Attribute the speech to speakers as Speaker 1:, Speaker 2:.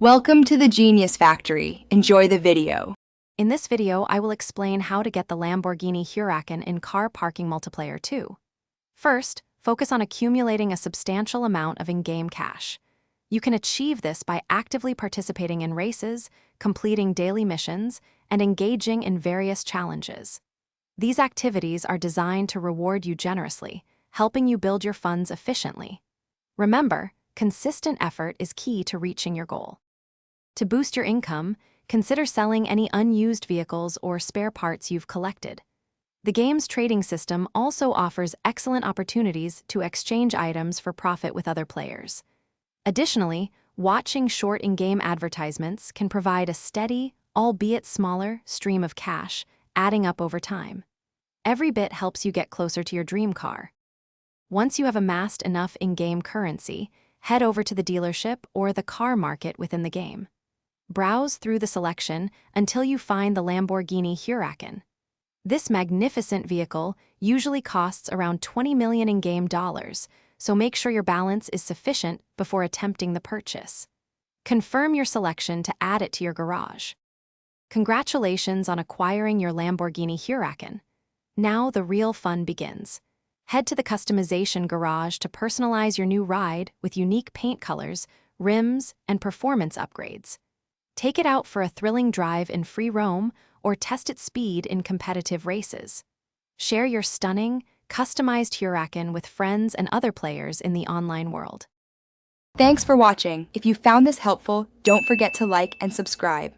Speaker 1: Welcome to the Genius Factory. Enjoy the video.
Speaker 2: In this video, I will explain how to get the Lamborghini Huracan in Car Parking Multiplayer 2. First, focus on accumulating a substantial amount of in-game cash. You can achieve this by actively participating in races, completing daily missions, and engaging in various challenges. These activities are designed to reward you generously, helping you build your funds efficiently. Remember, consistent effort is key to reaching your goal. To boost your income, consider selling any unused vehicles or spare parts you've collected. The game's trading system also offers excellent opportunities to exchange items for profit with other players. Additionally, watching short in-game advertisements can provide a steady, albeit smaller, stream of cash, adding up over time. Every bit helps you get closer to your dream car. Once you have amassed enough in-game currency, head over to the dealership or the car market within the game. Browse through the selection until you find the Lamborghini Huracan. This magnificent vehicle usually costs around $20 million in-game dollars, so make sure your balance is sufficient before attempting the purchase. Confirm your selection to add it to your garage. Congratulations on acquiring your Lamborghini Huracan. Now the real fun begins. Head to the customization garage to personalize your new ride with unique paint colors, rims, and performance upgrades. Take it out for a thrilling drive in free roam or test its speed in competitive races. Share your stunning, customized Huracan with friends and other players in the online world.
Speaker 1: Thanks for watching. If you found this helpful, don't forget to like and subscribe.